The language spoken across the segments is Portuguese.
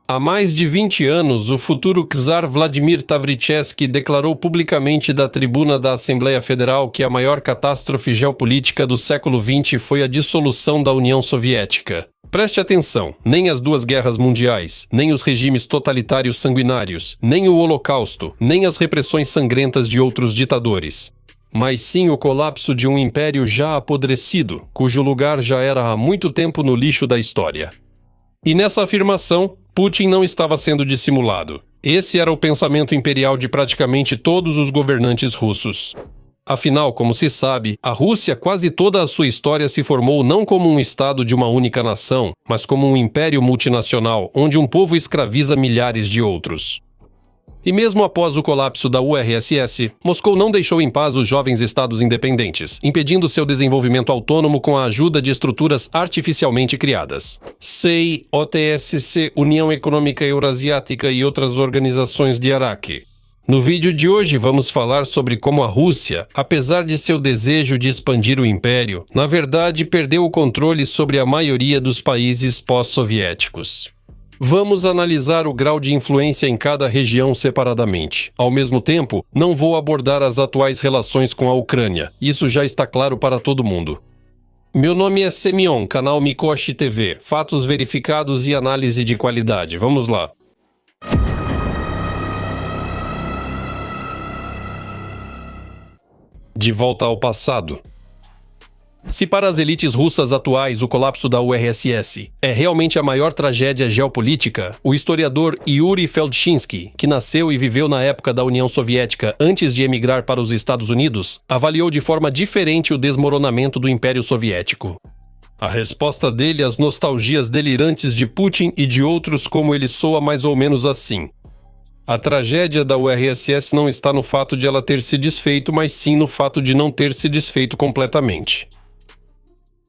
Há mais de 20 anos, o futuro czar Vladimir Tavrichesky declarou publicamente da tribuna da Assembleia Federal que a maior catástrofe geopolítica do século XX foi a dissolução da União Soviética. Preste atenção, nem as duas guerras mundiais, nem os regimes totalitários sanguinários, nem o Holocausto, nem as repressões sangrentas de outros ditadores. Mas sim o colapso de um império já apodrecido, cujo lugar já era há muito tempo no lixo da história. E nessa afirmação, Putin não estava sendo dissimulado. Esse era o pensamento imperial de praticamente todos os governantes russos. Afinal, como se sabe, a Rússia quase toda a sua história se formou não como um estado de uma única nação, mas como um império multinacional, onde um povo escraviza milhares de outros. E mesmo após o colapso da URSS, Moscou não deixou em paz os jovens estados independentes, impedindo seu desenvolvimento autônomo com a ajuda de estruturas artificialmente criadas. SEI, OTSC, União Econômica Eurasiática e outras organizações de Araque. No vídeo de hoje vamos falar sobre como a Rússia, apesar de seu desejo de expandir o império, na verdade perdeu o controle sobre a maioria dos países pós-soviéticos. Vamos analisar o grau de influência em cada região separadamente. Ao mesmo tempo, não vou abordar as atuais relações com a Ucrânia. Isso já está claro para todo mundo. Meu nome é Semyon, canal Mikoshi TV. Fatos verificados e análise de qualidade. Vamos lá. De volta ao passado. Se para as elites russas atuais o colapso da URSS é realmente a maior tragédia geopolítica, o historiador Yuri Feldshinsky, que nasceu e viveu na época da União Soviética antes de emigrar para os Estados Unidos, avaliou de forma diferente o desmoronamento do Império Soviético. A resposta dele às nostalgias delirantes de Putin e de outros como ele soa mais ou menos assim. A tragédia da URSS não está no fato de ela ter se desfeito, mas sim no fato de não ter se desfeito completamente.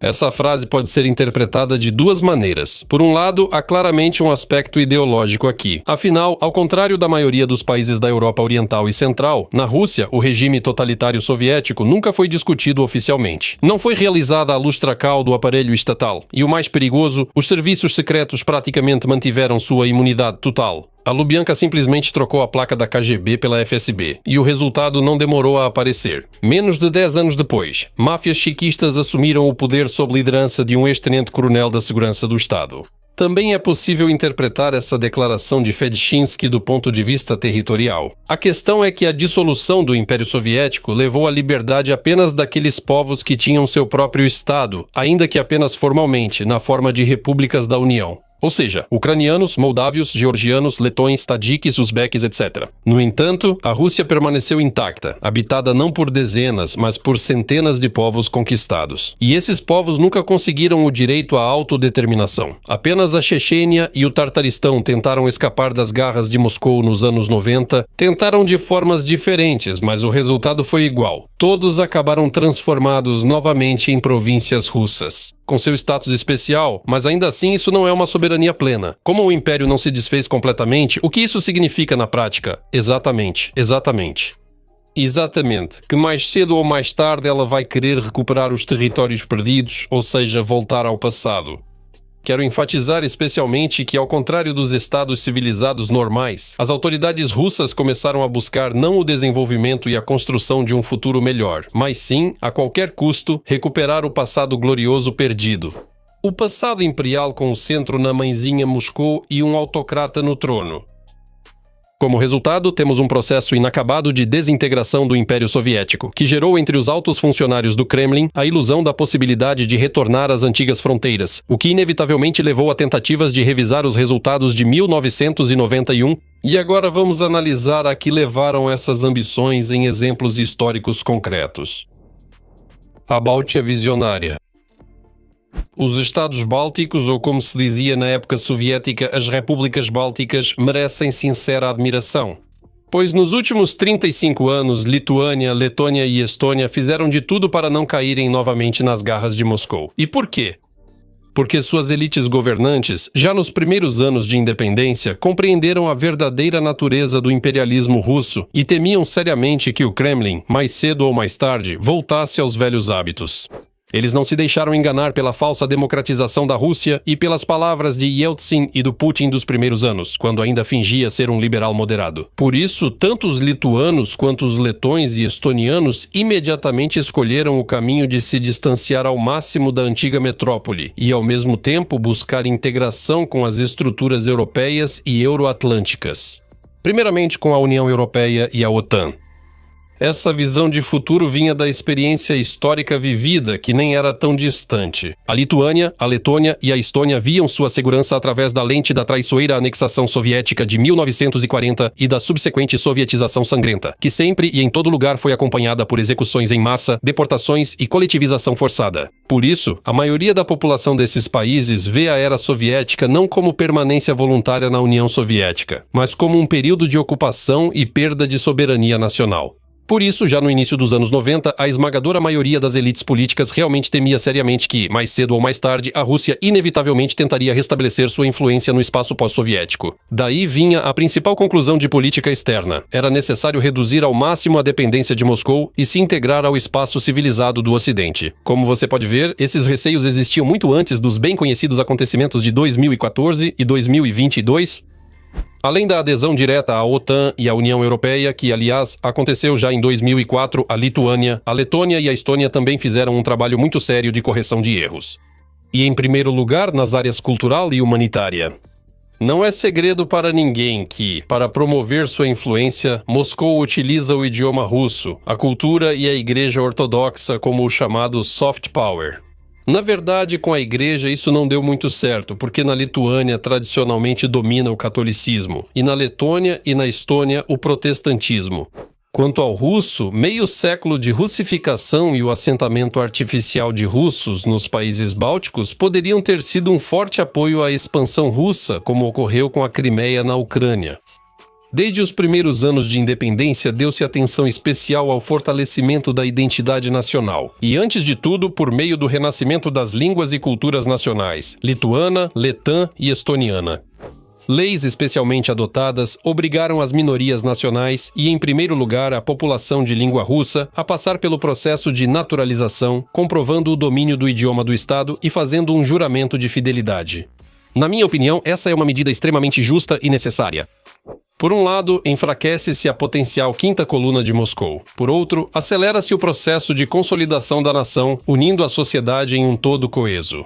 Essa frase pode ser interpretada de duas maneiras. Por um lado, há claramente um aspecto ideológico aqui. Afinal, ao contrário da maioria dos países da Europa Oriental e Central, na Rússia, o regime totalitário soviético nunca foi discutido oficialmente. Não foi realizada a lustra-cal do aparelho estatal. E o mais perigoso, os serviços secretos praticamente mantiveram sua imunidade total. A Lubyanka simplesmente trocou a placa da KGB pela FSB, e o resultado não demorou a aparecer. Menos de 10 anos depois, máfias chequistas assumiram o poder sob liderança de um ex-tenente-coronel da Segurança do Estado. Também é possível interpretar essa declaração de Feldshinsky do ponto de vista territorial. A questão é que a dissolução do Império Soviético levou à liberdade apenas daqueles povos que tinham seu próprio Estado, ainda que apenas formalmente, na forma de repúblicas da União. Ou seja, ucranianos, moldávios, georgianos, letões, tadiques, uzbeques, etc. No entanto, a Rússia permaneceu intacta, habitada não por dezenas, mas por centenas de povos conquistados. E esses povos nunca conseguiram o direito à autodeterminação. Apenas a Chechênia e o Tartaristão tentaram escapar das garras de Moscou nos anos 90, tentaram de formas diferentes, mas o resultado foi igual. Todos acabaram transformados novamente em províncias russas, com seu status especial, mas ainda assim isso não é uma soberania plena. Como o império não se desfez completamente, o que isso significa na prática? Exatamente. Que mais cedo ou mais tarde ela vai querer recuperar os territórios perdidos, ou seja, voltar ao passado. Quero enfatizar especialmente que, ao contrário dos estados civilizados normais, as autoridades russas começaram a buscar não o desenvolvimento e a construção de um futuro melhor, mas sim, a qualquer custo, recuperar o passado glorioso perdido. O passado imperial com o centro na mãezinha Moscou e um autocrata no trono. Como resultado, temos um processo inacabado de desintegração do Império Soviético, que gerou entre os altos funcionários do Kremlin a ilusão da possibilidade de retornar às antigas fronteiras, o que inevitavelmente levou a tentativas de revisar os resultados de 1991. E agora vamos analisar a que levaram essas ambições em exemplos históricos concretos. A Báltia visionária. Os Estados Bálticos, ou como se dizia na época soviética, as Repúblicas Bálticas, merecem sincera admiração. Pois nos últimos 35 anos, Lituânia, Letônia e Estônia fizeram de tudo para não caírem novamente nas garras de Moscou. E por quê? Porque suas elites governantes, já nos primeiros anos de independência, compreenderam a verdadeira natureza do imperialismo russo e temiam seriamente que o Kremlin, mais cedo ou mais tarde, voltasse aos velhos hábitos. Eles não se deixaram enganar pela falsa democratização da Rússia e pelas palavras de Yeltsin e do Putin dos primeiros anos, quando ainda fingia ser um liberal moderado. Por isso, tanto os lituanos quanto os letões e estonianos imediatamente escolheram o caminho de se distanciar ao máximo da antiga metrópole e, ao mesmo tempo, buscar integração com as estruturas europeias e euroatlânticas. Primeiramente com a União Europeia e a OTAN. Essa visão de futuro vinha da experiência histórica vivida, que nem era tão distante. A Lituânia, a Letônia e a Estônia viam sua segurança através da lente da traiçoeira anexação soviética de 1940 e da subsequente sovietização sangrenta, que sempre e em todo lugar foi acompanhada por execuções em massa, deportações e coletivização forçada. Por isso, a maioria da população desses países vê a era soviética não como permanência voluntária na União Soviética, mas como um período de ocupação e perda de soberania nacional. Por isso, já no início dos anos 90, a esmagadora maioria das elites políticas realmente temia seriamente que, mais cedo ou mais tarde, a Rússia inevitavelmente tentaria restabelecer sua influência no espaço pós-soviético. Daí vinha a principal conclusão de política externa. Era necessário reduzir ao máximo a dependência de Moscou e se integrar ao espaço civilizado do Ocidente. Como você pode ver, esses receios existiam muito antes dos bem conhecidos acontecimentos de 2014 e 2022, além da adesão direta à OTAN e à União Europeia, que, aliás, aconteceu já em 2004, a Lituânia, a Letônia e a Estônia também fizeram um trabalho muito sério de correção de erros. E, em primeiro lugar, nas áreas cultural e humanitária. Não é segredo para ninguém que, para promover sua influência, Moscou utiliza o idioma russo, a cultura e a Igreja Ortodoxa como o chamado soft power. Na verdade, com a igreja isso não deu muito certo, porque na Lituânia tradicionalmente domina o catolicismo, e na Letônia e na Estônia o protestantismo. Quanto ao russo, meio século de russificação e o assentamento artificial de russos nos países bálticos poderiam ter sido um forte apoio à expansão russa, como ocorreu com a Crimeia na Ucrânia. Desde os primeiros anos de independência, deu-se atenção especial ao fortalecimento da identidade nacional. E, antes de tudo, por meio do renascimento das línguas e culturas nacionais, lituana, letã e estoniana. Leis especialmente adotadas obrigaram as minorias nacionais e, em primeiro lugar, a população de língua russa a passar pelo processo de naturalização, comprovando o domínio do idioma do Estado e fazendo um juramento de fidelidade. Na minha opinião, essa é uma medida extremamente justa e necessária. Por um lado, enfraquece-se a potencial quinta coluna de Moscou. Por outro, acelera-se o processo de consolidação da nação, unindo a sociedade em um todo coeso.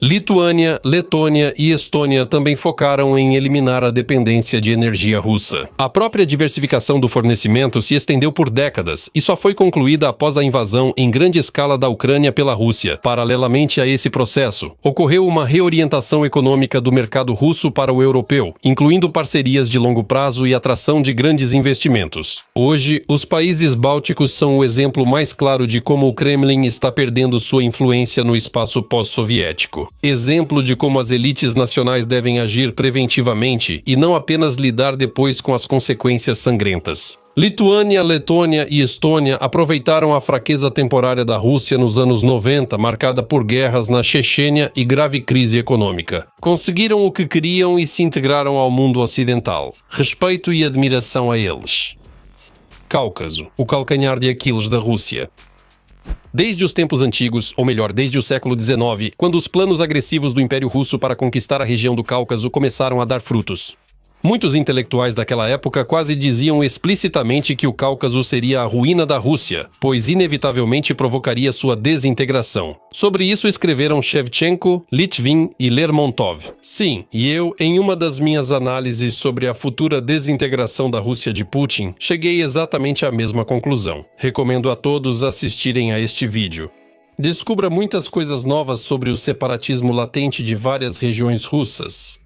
Lituânia, Letônia e Estônia também focaram em eliminar a dependência de energia russa. A própria diversificação do fornecimento se estendeu por décadas e só foi concluída após a invasão em grande escala da Ucrânia pela Rússia. Paralelamente a esse processo, ocorreu uma reorientação econômica do mercado russo para o europeu, incluindo parcerias de longo prazo e atração de grandes investimentos. Hoje, os países bálticos são o exemplo mais claro de como o Kremlin está perdendo sua influência no espaço pós-soviético. Exemplo de como as elites nacionais devem agir preventivamente e não apenas lidar depois com as consequências sangrentas. Lituânia, Letônia e Estônia aproveitaram a fraqueza temporária da Rússia nos anos 90, marcada por guerras na Chechênia e grave crise econômica. Conseguiram o que queriam e se integraram ao mundo ocidental. Respeito e admiração a eles. Cáucaso, o calcanhar de Aquiles da Rússia. Desde os tempos antigos, ou melhor, desde o século XIX, quando os planos agressivos do Império Russo para conquistar a região do Cáucaso começaram a dar frutos. Muitos intelectuais daquela época quase diziam explicitamente que o Cáucaso seria a ruína da Rússia, pois inevitavelmente provocaria sua desintegração. Sobre isso escreveram Shevchenko, Litvin e Lermontov. Sim, e eu, em uma das minhas análises sobre a futura desintegração da Rússia de Putin, cheguei exatamente à mesma conclusão. Recomendo a todos assistirem a este vídeo. Descubra muitas coisas novas sobre o separatismo latente de várias regiões russas.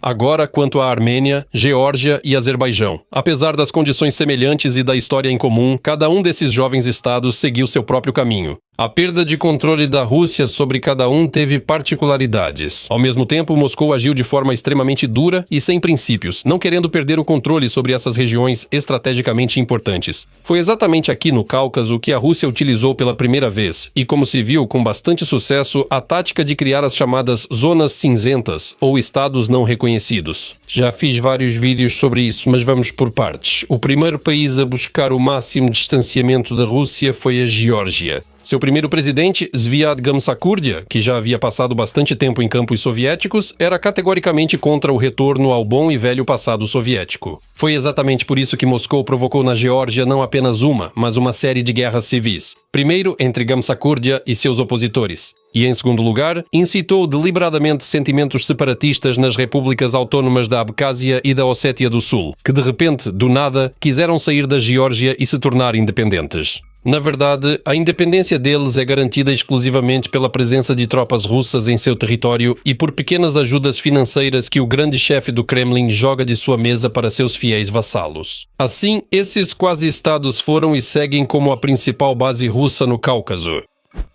Agora, quanto à Armênia, Geórgia e Azerbaijão. Apesar das condições semelhantes e da história em comum, cada um desses jovens estados seguiu seu próprio caminho. A perda de controle da Rússia sobre cada um teve particularidades. Ao mesmo tempo, Moscou agiu de forma extremamente dura e sem princípios, não querendo perder o controle sobre essas regiões estrategicamente importantes. Foi exatamente aqui no Cáucaso que a Rússia utilizou pela primeira vez, e como se viu com bastante sucesso, a tática de criar as chamadas zonas cinzentas, ou estados não reconhecidos. Já fiz vários vídeos sobre isso, mas vamos por partes. O primeiro país a buscar o máximo distanciamento da Rússia foi a Geórgia. Seu primeiro presidente, Zviad Gamsakhurdia, que já havia passado bastante tempo em campos soviéticos, era categoricamente contra o retorno ao bom e velho passado soviético. Foi exatamente por isso que Moscou provocou na Geórgia não apenas uma, mas uma série de guerras civis. Primeiro, entre Gamsakhurdia e seus opositores. E, em segundo lugar, incitou deliberadamente sentimentos separatistas nas repúblicas autónomas da Abcásia e da Ossétia do Sul, que de repente, do nada, quiseram sair da Geórgia e se tornar independentes. Na verdade, a independência deles é garantida exclusivamente pela presença de tropas russas em seu território e por pequenas ajudas financeiras que o grande chefe do Kremlin joga de sua mesa para seus fiéis vassalos. Assim, esses quase-estados foram e seguem como a principal base russa no Cáucaso.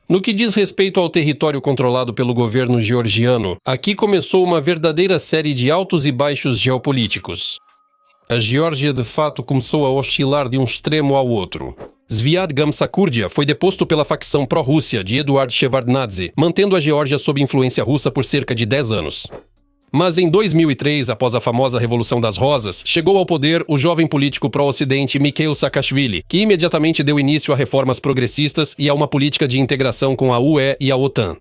No que diz respeito ao território controlado pelo governo georgiano, aqui começou uma verdadeira série de altos e baixos geopolíticos. A Geórgia de fato começou a oscilar de um extremo ao outro. Zviad Gamsakhurdia foi deposto pela facção pró-Rússia de Eduard Shevardnadze, mantendo a Geórgia sob influência russa por cerca de 10 anos. Mas em 2003, após a famosa Revolução das Rosas, chegou ao poder o jovem político pró-ocidente Mikhail Saakashvili, que imediatamente deu início a reformas progressistas e a uma política de integração com a UE e a OTAN.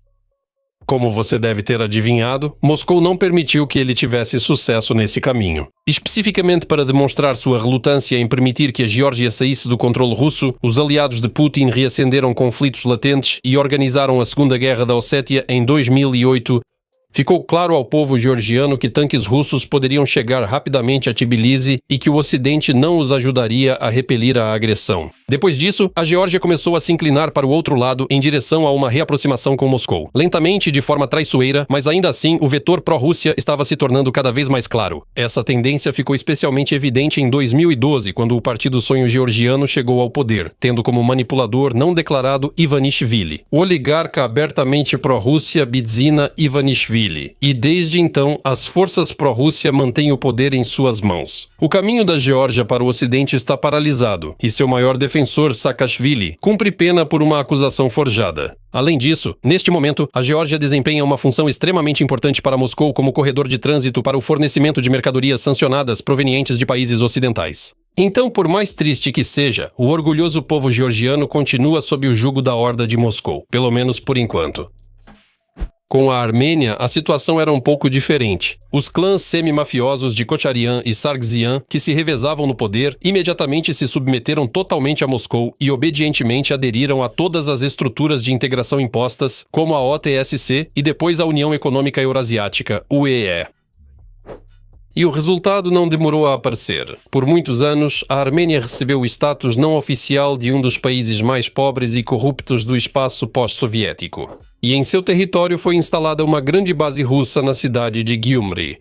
Como você deve ter adivinhado, Moscou não permitiu que ele tivesse sucesso nesse caminho. Especificamente para demonstrar sua relutância em permitir que a Geórgia saísse do controle russo, os aliados de Putin reacenderam conflitos latentes e organizaram a Segunda Guerra da Ossétia em 2008. Ficou claro ao povo georgiano que tanques russos poderiam chegar rapidamente a Tbilisi e que o Ocidente não os ajudaria a repelir a agressão. Depois disso, a Geórgia começou a se inclinar para o outro lado em direção a uma reaproximação com Moscou. Lentamente e de forma traiçoeira, mas ainda assim o vetor pró-Rússia estava se tornando cada vez mais claro. Essa tendência ficou especialmente evidente em 2012, quando o Partido Sonho Georgiano chegou ao poder, tendo como manipulador não declarado Ivanishvili, o oligarca abertamente pró-Rússia Bidzina Ivanishvili. E desde então, as forças pró-Rússia mantêm o poder em suas mãos. O caminho da Geórgia para o Ocidente está paralisado, e seu maior defensor, Saakashvili, cumpre pena por uma acusação forjada. Além disso, neste momento, a Geórgia desempenha uma função extremamente importante para Moscou como corredor de trânsito para o fornecimento de mercadorias sancionadas provenientes de países ocidentais. Então, por mais triste que seja, o orgulhoso povo georgiano continua sob o jugo da horda de Moscou, pelo menos por enquanto. Com a Armênia, a situação era um pouco diferente. Os clãs semi-mafiosos de Kocharian e Sargsyan, que se revezavam no poder, imediatamente se submeteram totalmente a Moscou e obedientemente aderiram a todas as estruturas de integração impostas, como a OTSC e depois a União Econômica Eurasiática, UE. E o resultado não demorou a aparecer. Por muitos anos, a Armênia recebeu o status não oficial de um dos países mais pobres e corruptos do espaço pós-soviético. E em seu território foi instalada uma grande base russa na cidade de Gyumri.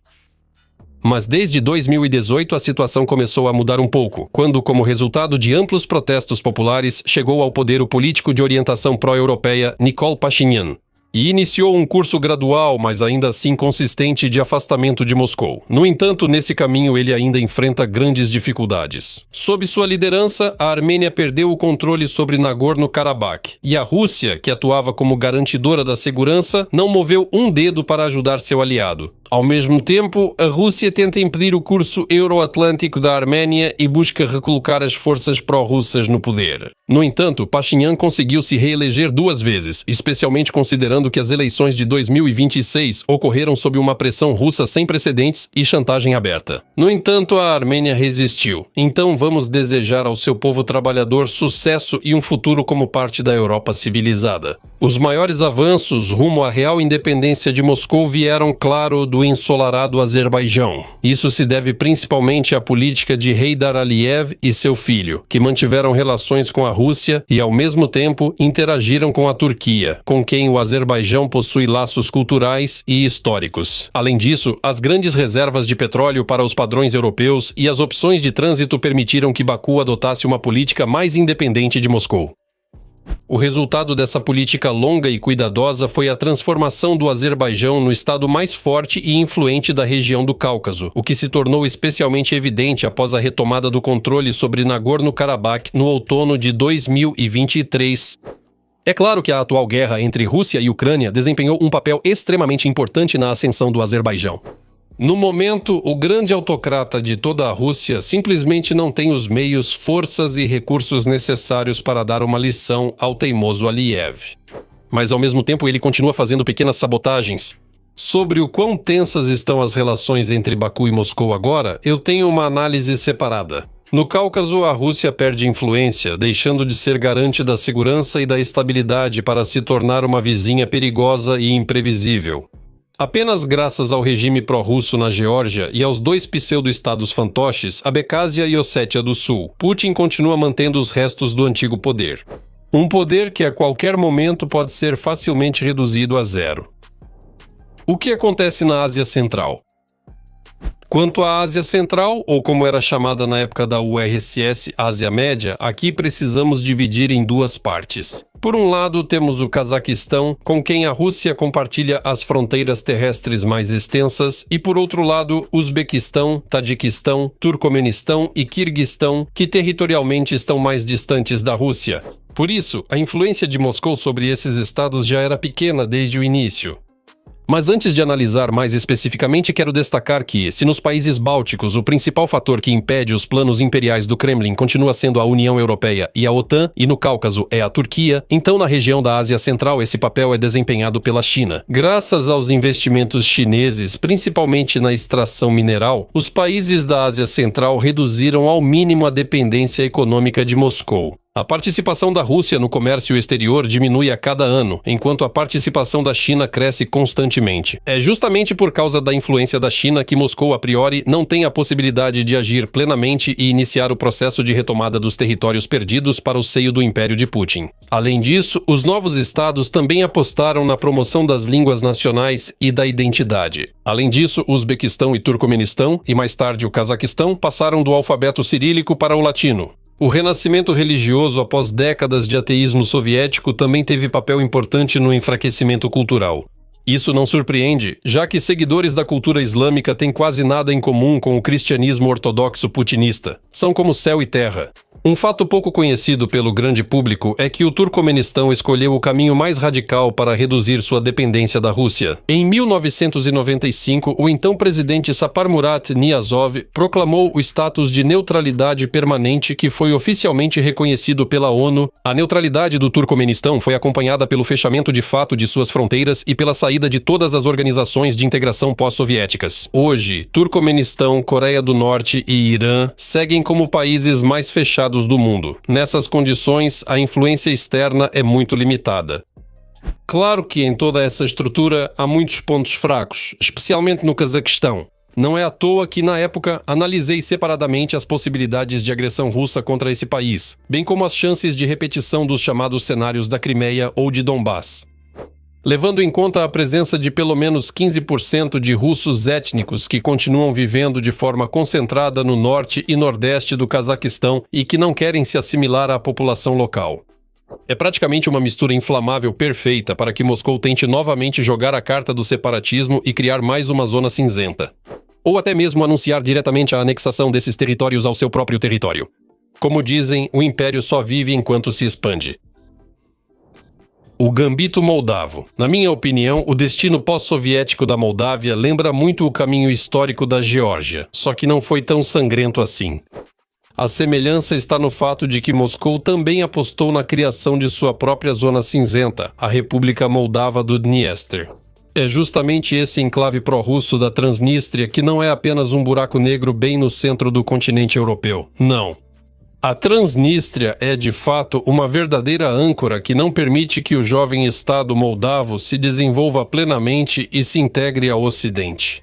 Mas desde 2018 a situação começou a mudar um pouco, quando, como resultado de amplos protestos populares, chegou ao poder o político de orientação pró-europeia Nikol Pashinyan, e iniciou um curso gradual, mas ainda assim consistente, de afastamento de Moscou. No entanto, nesse caminho ele ainda enfrenta grandes dificuldades. Sob sua liderança, a Armênia perdeu o controle sobre Nagorno-Karabakh, e a Rússia, que atuava como garantidora da segurança, não moveu um dedo para ajudar seu aliado. Ao mesmo tempo, a Rússia tenta impedir o curso euroatlântico da Arménia e busca recolocar as forças pró-russas no poder. No entanto, Pashinyan conseguiu se reeleger 2 vezes, especialmente considerando que as eleições de 2026 ocorreram sob uma pressão russa sem precedentes e chantagem aberta. No entanto, a Armênia resistiu. Então vamos desejar ao seu povo trabalhador sucesso e um futuro como parte da Europa civilizada. Os maiores avanços rumo à real independência de Moscou vieram, claro, do ensolarado Azerbaijão. Isso se deve principalmente à política de Heydar Aliyev e seu filho, que mantiveram relações com a Rússia e, ao mesmo tempo, interagiram com a Turquia, com quem o Azerbaijão possui laços culturais e históricos. Além disso, as grandes reservas de petróleo para os padrões europeus e as opções de trânsito permitiram que Baku adotasse uma política mais independente de Moscou. O resultado dessa política longa e cuidadosa foi a transformação do Azerbaijão no estado mais forte e influente da região do Cáucaso, o que se tornou especialmente evidente após a retomada do controle sobre Nagorno-Karabakh no outono de 2023. É claro que a atual guerra entre Rússia e Ucrânia desempenhou um papel extremamente importante na ascensão do Azerbaijão. No momento, o grande autocrata de toda a Rússia simplesmente não tem os meios, forças e recursos necessários para dar uma lição ao teimoso Aliyev. Mas ao mesmo tempo ele continua fazendo pequenas sabotagens. Sobre o quão tensas estão as relações entre Baku e Moscou agora, eu tenho uma análise separada. No Cáucaso, a Rússia perde influência, deixando de ser garante da segurança e da estabilidade para se tornar uma vizinha perigosa e imprevisível. Apenas graças ao regime pró-russo na Geórgia e aos dois pseudo-estados fantoches, Abecásia e Ossétia do Sul, Putin continua mantendo os restos do antigo poder. Um poder que a qualquer momento pode ser facilmente reduzido a zero. O que acontece na Ásia Central? Quanto à Ásia Central, ou como era chamada na época da URSS, Ásia Média, aqui precisamos dividir em duas partes. Por um lado, temos o Cazaquistão, com quem a Rússia compartilha as fronteiras terrestres mais extensas, e por outro lado, Uzbequistão, Tadiquistão, Turcomenistão e Quirguistão, que territorialmente estão mais distantes da Rússia. Por isso, a influência de Moscou sobre esses estados já era pequena desde o início. Mas antes de analisar mais especificamente, quero destacar que, se nos países bálticos o principal fator que impede os planos imperiais do Kremlin continua sendo a União Europeia e a OTAN, e no Cáucaso é a Turquia, então na região da Ásia Central esse papel é desempenhado pela China. Graças aos investimentos chineses, principalmente na extração mineral, os países da Ásia Central reduziram ao mínimo a dependência econômica de Moscou. A participação da Rússia no comércio exterior diminui a cada ano, enquanto a participação da China cresce constantemente. É justamente por causa da influência da China que Moscou, a priori, não tem a possibilidade de agir plenamente e iniciar o processo de retomada dos territórios perdidos para o seio do Império de Putin. Além disso, os novos estados também apostaram na promoção das línguas nacionais e da identidade. Além disso, o Uzbequistão e Turcomenistão, e mais tarde o Cazaquistão, passaram do alfabeto cirílico para o latino. O renascimento religioso após décadas de ateísmo soviético também teve papel importante no enfraquecimento cultural. Isso não surpreende, já que seguidores da cultura islâmica têm quase nada em comum com o cristianismo ortodoxo putinista. São como céu e terra. Um fato pouco conhecido pelo grande público é que o Turcomenistão escolheu o caminho mais radical para reduzir sua dependência da Rússia. Em 1995, o então presidente Saparmurat Niyazov proclamou o status de neutralidade permanente que foi oficialmente reconhecido pela ONU. A neutralidade do Turcomenistão foi acompanhada pelo fechamento de fato de suas fronteiras e pela saída de todas as organizações de integração pós-soviéticas. Hoje, Turcomenistão, Coreia do Norte e Irã seguem como países mais fechados do mundo. Nessas condições, a influência externa é muito limitada. Claro que em toda essa estrutura há muitos pontos fracos, especialmente no Cazaquistão. Não é à toa que, na época, analisei separadamente as possibilidades de agressão russa contra esse país, bem como as chances de repetição dos chamados cenários da Crimeia ou de Donbass. Levando em conta a presença de pelo menos 15% de russos étnicos que continuam vivendo de forma concentrada no norte e nordeste do Cazaquistão e que não querem se assimilar à população local. É praticamente uma mistura inflamável perfeita para que Moscou tente novamente jogar a carta do separatismo e criar mais uma zona cinzenta. Ou até mesmo anunciar diretamente a anexação desses territórios ao seu próprio território. Como dizem, o império só vive enquanto se expande. O Gambito Moldavo. Na minha opinião, o destino pós-soviético da Moldávia lembra muito o caminho histórico da Geórgia, só que não foi tão sangrento assim. A semelhança está no fato de que Moscou também apostou na criação de sua própria zona cinzenta, a República Moldava do Dniester. É justamente esse enclave pró-russo da Transnistria que não é apenas um buraco negro bem no centro do continente europeu. Não. A Transnistria é, de fato, uma verdadeira âncora que não permite que o jovem Estado moldavo se desenvolva plenamente e se integre ao Ocidente.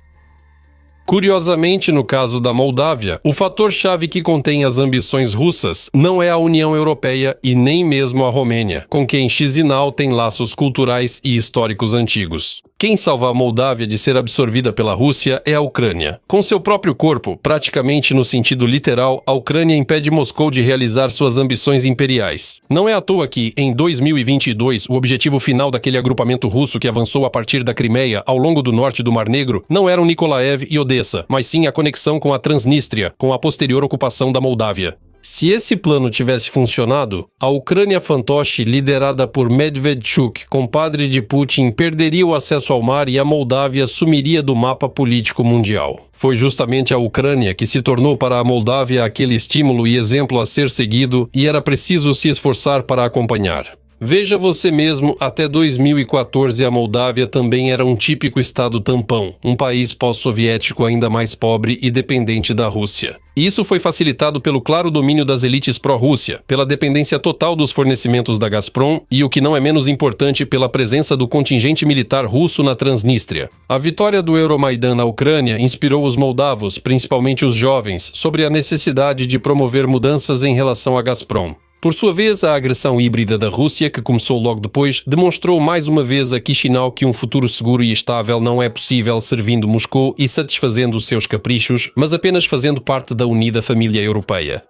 Curiosamente, no caso da Moldávia, o fator-chave que contém as ambições russas não é a União Europeia e nem mesmo a Romênia, com quem Chisinau tem laços culturais e históricos antigos. Quem salva a Moldávia de ser absorvida pela Rússia é a Ucrânia. Com seu próprio corpo, praticamente no sentido literal, a Ucrânia impede Moscou de realizar suas ambições imperiais. Não é à toa que, em 2022, o objetivo final daquele agrupamento russo que avançou a partir da Crimeia ao longo do norte do Mar Negro não eram Nikolaev e Odessa, mas sim a conexão com a Transnistria, com a posterior ocupação da Moldávia. Se esse plano tivesse funcionado, a Ucrânia fantoche, liderada por Medvedchuk, compadre de Putin, perderia o acesso ao mar e a Moldávia sumiria do mapa político mundial. Foi justamente a Ucrânia que se tornou para a Moldávia aquele estímulo e exemplo a ser seguido, e era preciso se esforçar para acompanhar. Veja você mesmo, até 2014 a Moldávia também era um típico estado tampão, um país pós-soviético ainda mais pobre e dependente da Rússia. Isso foi facilitado pelo claro domínio das elites pró-Rússia, pela dependência total dos fornecimentos da Gazprom e, o que não é menos importante, pela presença do contingente militar russo na Transnistria. A vitória do Euromaidan na Ucrânia inspirou os moldavos, principalmente os jovens, sobre a necessidade de promover mudanças em relação à Gazprom. Por sua vez, a agressão híbrida da Rússia, que começou logo depois, demonstrou mais uma vez a Chisinau que um futuro seguro e estável não é possível servindo Moscou e satisfazendo os seus caprichos, mas apenas fazendo parte da unida família europeia.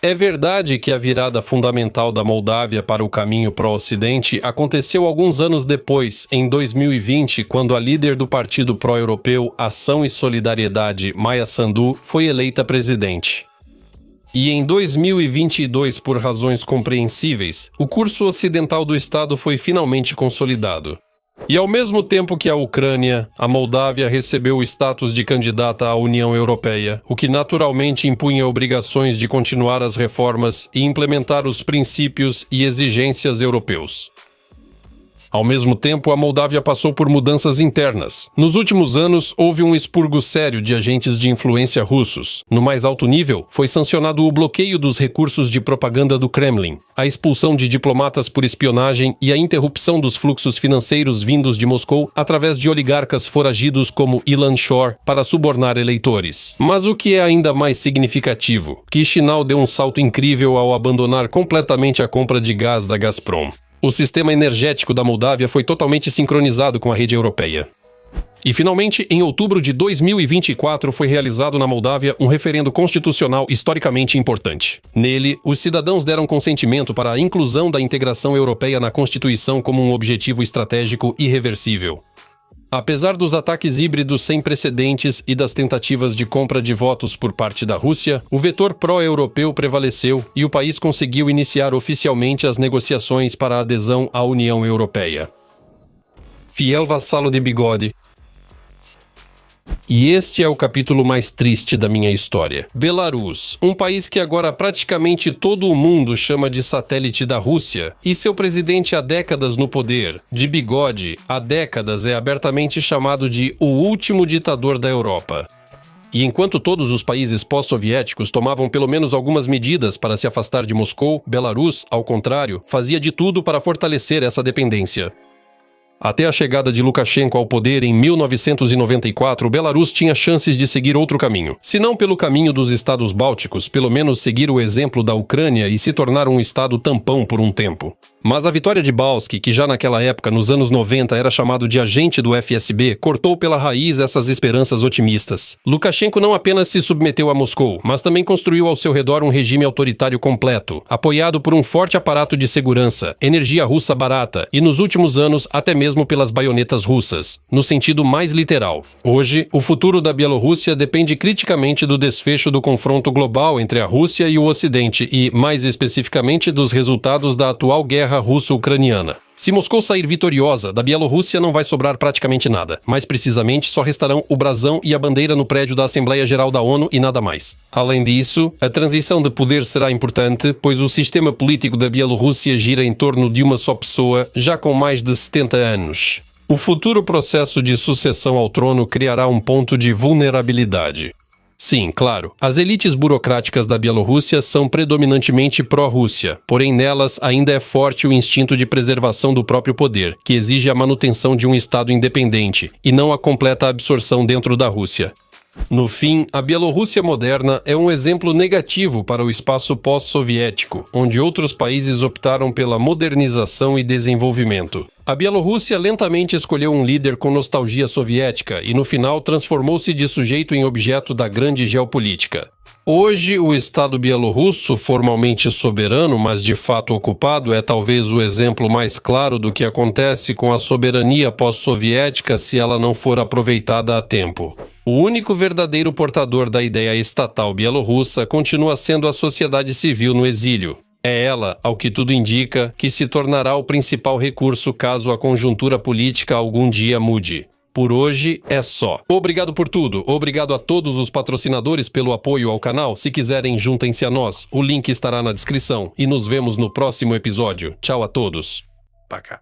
É verdade que a virada fundamental da Moldávia para o caminho pró-Ocidente aconteceu alguns anos depois, em 2020, quando a líder do partido pró-europeu Ação e Solidariedade, Maia Sandu, foi eleita presidente. E em 2022, por razões compreensíveis, o curso ocidental do Estado foi finalmente consolidado. E ao mesmo tempo que a Ucrânia, a Moldávia recebeu o status de candidata à União Europeia, o que naturalmente impunha obrigações de continuar as reformas e implementar os princípios e exigências europeus. Ao mesmo tempo, a Moldávia passou por mudanças internas. Nos últimos anos, houve um expurgo sério de agentes de influência russos. No mais alto nível, foi sancionado o bloqueio dos recursos de propaganda do Kremlin, a expulsão de diplomatas por espionagem e a interrupção dos fluxos financeiros vindos de Moscou através de oligarcas foragidos como Ilan Shor para subornar eleitores. Mas o que é ainda mais significativo, Chisinau deu um salto incrível ao abandonar completamente a compra de gás da Gazprom. O sistema energético da Moldávia foi totalmente sincronizado com a rede europeia. E, finalmente, em outubro de 2024, foi realizado na Moldávia um referendo constitucional historicamente importante. Nele, os cidadãos deram consentimento para a inclusão da integração europeia na Constituição como um objetivo estratégico irreversível. Apesar dos ataques híbridos sem precedentes e das tentativas de compra de votos por parte da Rússia, o vetor pró-europeu prevaleceu e o país conseguiu iniciar oficialmente as negociações para a adesão à União Europeia. Fiel vassalo de Bigode. E este é o capítulo mais triste da minha história. Belarus, um país que agora praticamente todo o mundo chama de satélite da Rússia, e seu presidente há décadas no poder, de bigode, há décadas é abertamente chamado de o último ditador da Europa. E enquanto todos os países pós-soviéticos tomavam pelo menos algumas medidas para se afastar de Moscou, Belarus, ao contrário, fazia de tudo para fortalecer essa dependência. Até a chegada de Lukashenko ao poder em 1994, Belarus tinha chances de seguir outro caminho. Se não pelo caminho dos estados bálticos, pelo menos seguir o exemplo da Ucrânia e se tornar um estado tampão por um tempo. Mas a vitória de Balski, que já naquela época, nos anos 90, era chamado de agente do FSB, cortou pela raiz essas esperanças otimistas. Lukashenko não apenas se submeteu a Moscou, mas também construiu ao seu redor um regime autoritário completo, apoiado por um forte aparato de segurança, energia russa barata e, nos últimos anos, até mesmo pelas baionetas russas, no sentido mais literal. Hoje, o futuro da Bielorrússia depende criticamente do desfecho do confronto global entre a Rússia e o Ocidente e, mais especificamente, dos resultados da atual guerra russo-ucraniana. Se Moscou sair vitoriosa, da Bielorrússia não vai sobrar praticamente nada. Mais precisamente, só restarão o brasão e a bandeira no prédio da Assembleia Geral da ONU e nada mais. Além disso, a transição de poder será importante, pois o sistema político da Bielorrússia gira em torno de uma só pessoa, já com mais de 70 anos. O futuro processo de sucessão ao trono criará um ponto de vulnerabilidade. Sim, claro, as elites burocráticas da Bielorrússia são predominantemente pró-Rússia, porém nelas ainda é forte o instinto de preservação do próprio poder, que exige a manutenção de um Estado independente, e não a completa absorção dentro da Rússia. No fim, a Bielorrússia moderna é um exemplo negativo para o espaço pós-soviético, onde outros países optaram pela modernização e desenvolvimento. A Bielorrússia lentamente escolheu um líder com nostalgia soviética e, no final, transformou-se de sujeito em objeto da grande geopolítica. Hoje, o Estado bielorrusso, formalmente soberano, mas de fato ocupado, é talvez o exemplo mais claro do que acontece com a soberania pós-soviética se ela não for aproveitada a tempo. O único verdadeiro portador da ideia estatal bielorrussa continua sendo a sociedade civil no exílio. É ela, ao que tudo indica, que se tornará o principal recurso caso a conjuntura política algum dia mude. Por hoje é só. Obrigado por tudo. Obrigado a todos os patrocinadores pelo apoio ao canal. Se quiserem, juntem-se a nós. O link estará na descrição. E nos vemos no próximo episódio. Tchau a todos. Пока.